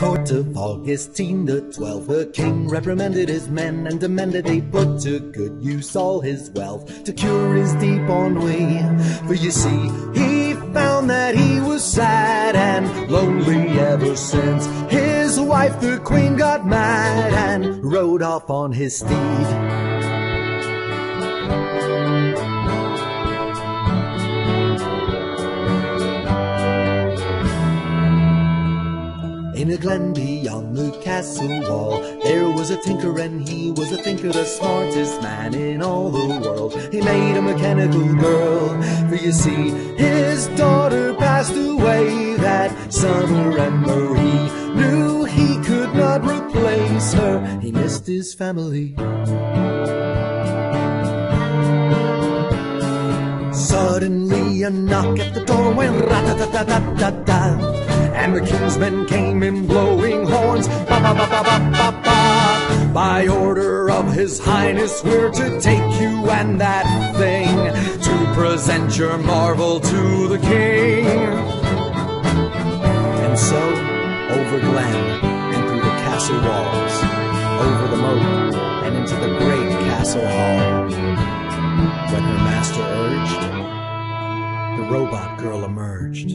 court of Augustine the 12th, the king reprimanded his men and demanded they put to good use all his wealth to cure his deep ennui. For you see, he found that he was sad and lonely ever since his wife the queen got mad and rode off on his steed. In a glen beyond the castle wall, there was a tinker, and he was a thinker, the smartest man in all the world. He made a mechanical girl, for you see, his daughter passed away that summer, and Marie knew he could not replace her. He missed his family. Suddenly a knock at the door went rat-a-tat-tat-tat-tat, and the king's men came in blowing horns, ba-ba-ba-ba-ba-ba. By order of his highness, we're to take you and that thing to present your marvel to the king. And so, over glen and through the castle walls, over the moat and into the great castle hall, when her master urged, the robot girl emerged.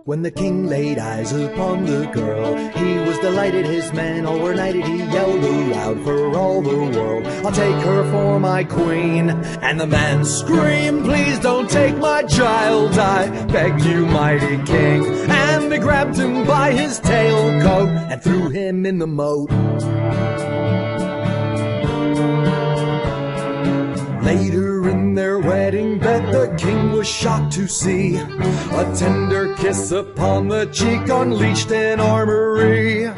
When the king laid eyes upon the girl, he was delighted, his men all were knighted. He yelled aloud for all the world, I'll take her for my queen. And the man screamed, please don't take my child, I beg you, mighty king. And they grabbed him by his tailcoat and threw him in the moat. Later in their wedding bed, the king was shocked to see a tender kiss upon the cheek unleashed an armory.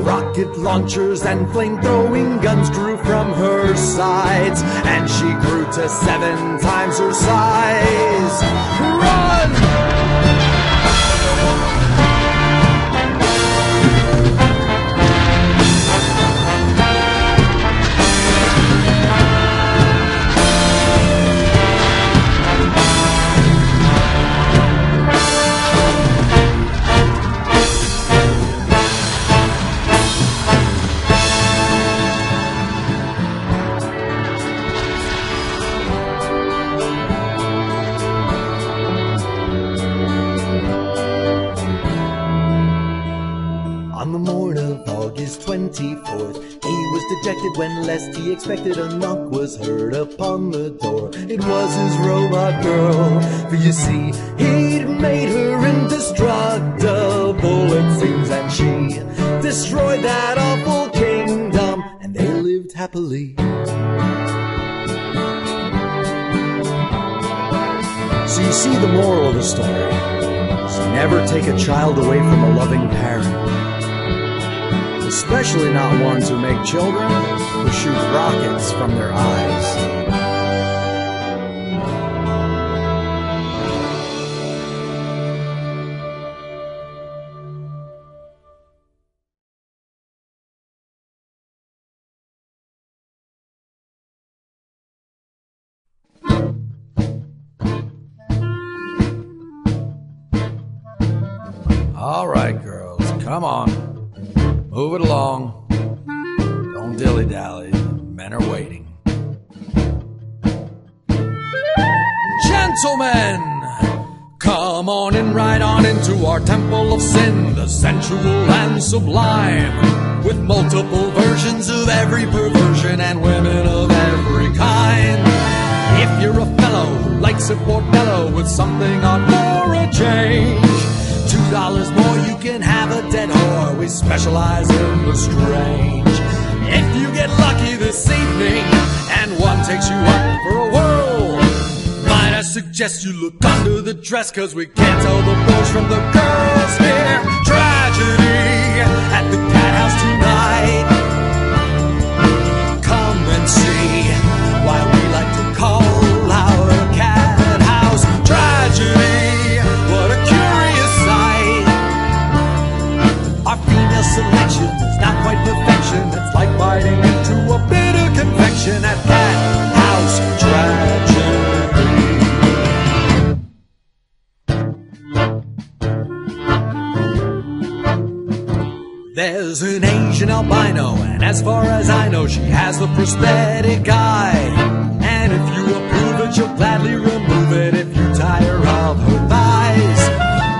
Rocket launchers and flame-throwing guns grew from her sides, and she grew to 7 times her size. Run! On the morn of August 24th, he was dejected when lest he expected a knock was heard upon the door. It was his robot girl, for you see, he'd made her indestructible, it seems, and she destroyed that awful kingdom, and they lived happily. So you see, the moral of the story is never take a child away from a loving parent. Especially not ones who make children who shoot rockets from their eyes. All right, girls, come on. Move it along. Don't dilly-dally. Men are waiting. Gentlemen, come on in, right on into our temple of sin, the sensual and sublime, with multiple versions of every perversion and women of every kind. If you're a fellow who likes a Portello with something on for a change, $2 more, you can have a dead whore. We specialize in the strange. If you get lucky this evening and one takes you up for a whirl, might I suggest you look under the dress, cause we can't tell the boys from the girls here. Tragedy at the cat house tonight. Come and see why we like to call our cat house tragedy. What a curious sight. Our female selection is not quite perfection. It's like biting into a bit of confection at Cat House. There's an Asian albino, and as far as I know, she has the prosthetic eye. And if you approve it, she'll gladly remove it if you tire of her thighs.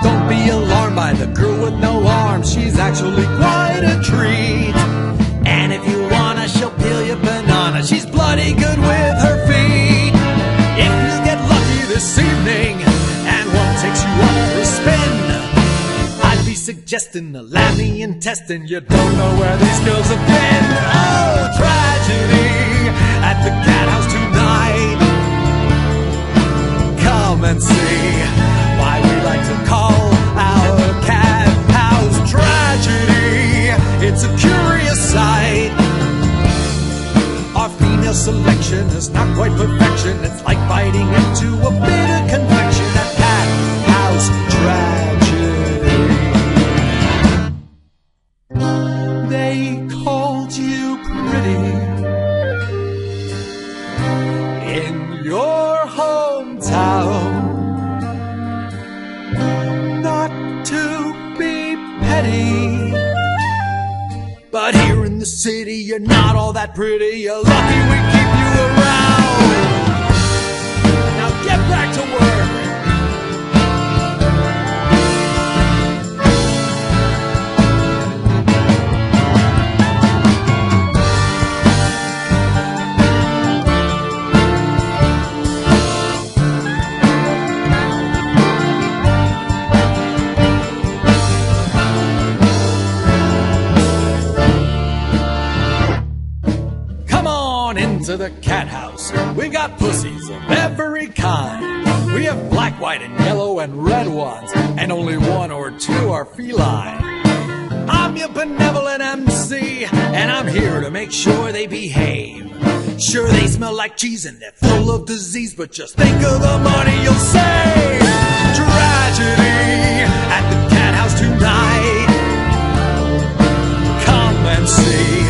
Don't be alarmed by the girl with no arms, she's actually quite a treat. And if you wanna, she'll peel your banana, she's bloody good with her feet. If you get lucky this evening, and one takes you up for a spin, I'd be suggesting the lammy intestine, you don't know where these girls have been. Oh, tragedy at the cat house tonight. Come and see why we like to call our cat house tragedy. It's a curious sight. Our female selection is not quite perfection. It's like biting into a bit of confection. A cat house tragedy. They called you pretty in your hometown. Not to be petty, but here in the city you're not all that pretty. You're lucky we keep you around. Now get back to work. To the cat house, we got pussies of every kind. We have black, white, and yellow and red ones, and only one or two are feline. I'm your benevolent MC, and I'm here to make sure they behave. Sure, they smell like cheese and they're full of disease, but just think of the money you'll save. Tragedy at the cat house tonight. Come and see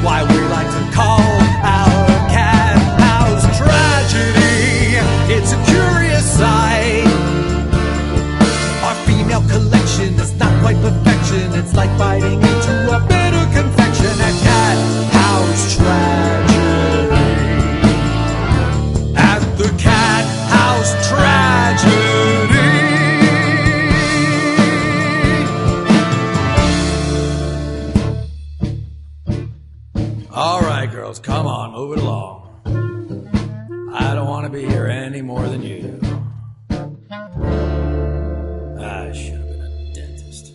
why we like to call our cat house tragedy. It's a curious sight. Our female collection is not quite perfection. It's like biting into a bit of confection. A cat house tragedy. At the cat house tragedy. All right, girls, come on, move it along. I don't want to be here any more than you do. I should have been a dentist.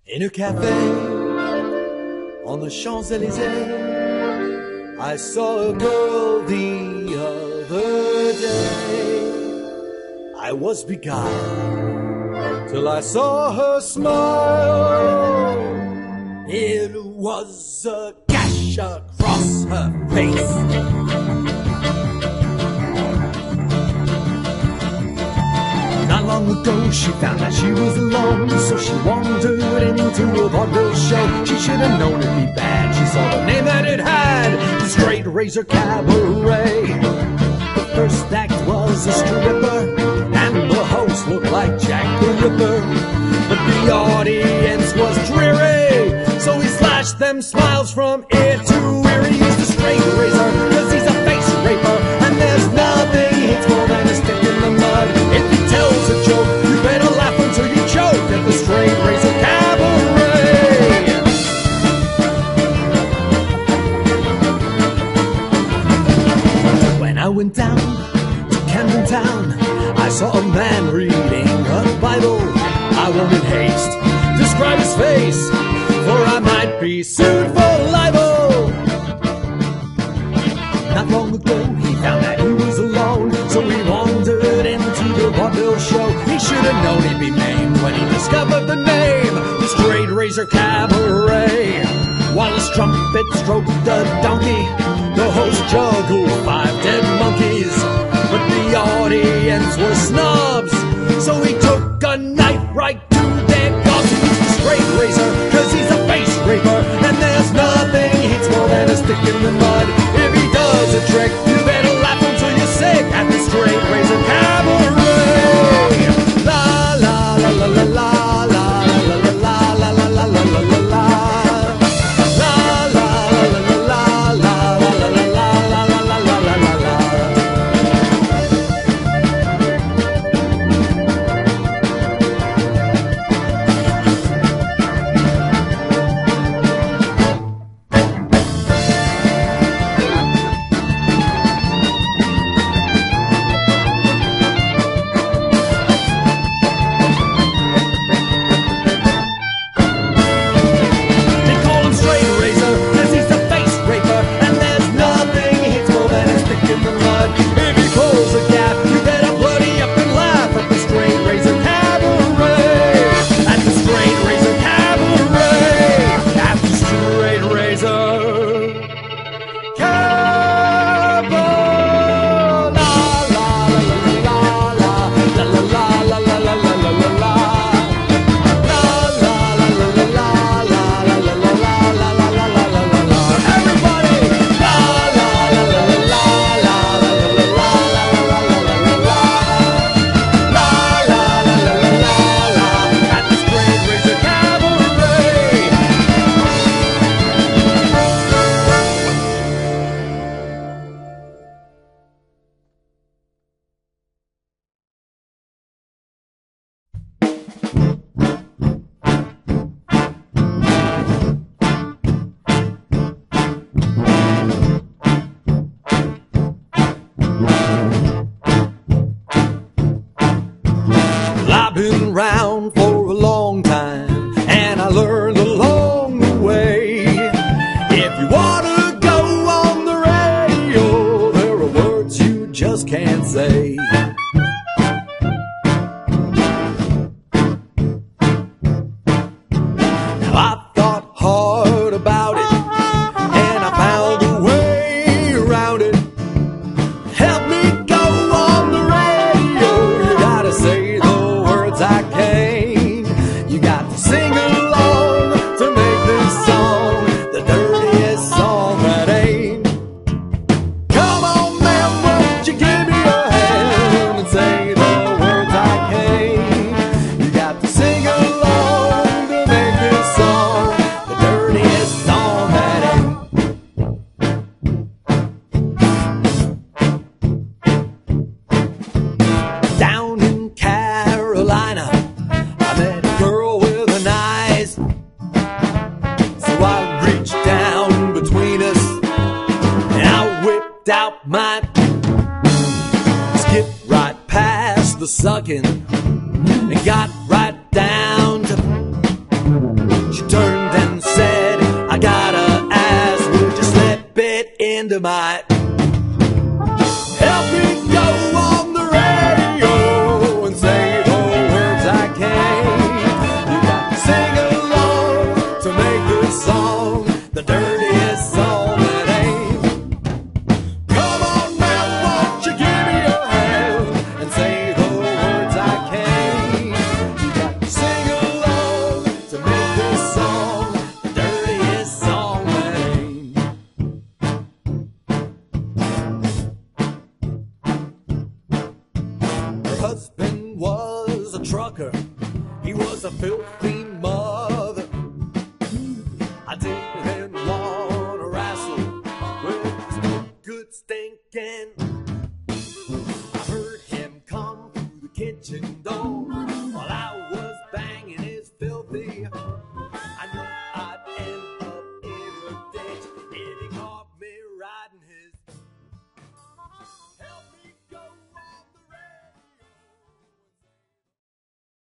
In a cafe on the Champs-Élysées, I saw a girl the other day. I was beguiled till I saw her smile. It was a gash across her face. Not long ago she found that she was alone, so she wandered into a vaudeville show. She should have known it'd be bad. She saw the name that it had, the Straight Razor Cabaret. The first act was a stripper, and the host looked like Jack the Ripper. But the audience was dreary, so he slashed them smiles from ear to ear. He used a straight razor, cause he's a face raper, and there's nothing he hates more than a stick in the mud. If he tells a joke, you better laugh until you choke at the Straight Razor Cabaret. When I went down to Camden Town, I saw a man reading a Bible. I won't in haste describe his face, for I might be sued for libel. Not long ago he found that he was alone, so he wandered into the vaudeville show. He should have known he'd be maimed when he discovered the name, the Straight Razor Cabaret. While his trumpet stroked a donkey, the host juggled 5 dead monkeys. But the audience were snobs, so he took a knife right to their gobs. He used a straight razor, cause he's a face raper, and there's nothing he hates more than a stick in the mud. If he does a trick, you better laugh until you're sick at the Straight Razor Cabaret. Well, I've been around for a long time, and I learned along the way. If you wanna go on the radio, there are words you just can't say. Now I thought hard about it, and I found a way around it. Help me go on the radio. You gotta say the words I can't. You got to sing along to make this song the dirtiest song that ain't. Come on, man, won't you give me a hand and say the words I can't. You got to sing along to make this song the dirtiest song that ain't. Down in Carolina, I met a girl with an eyes. So I reached down between us, and I whipped out my skip right past the sucking and got right down to. She turned and said, I gotta ask, would you slip it into my. Help me go on the radio and say the words I can't. You got to sing along to make this song the dirtiest song that ain't. Come on now, won't you give me a hand and say the words I can't. You got to sing along to make this song the dirtiest song that ain't. Her husband was a trucker. He was a filthy mug.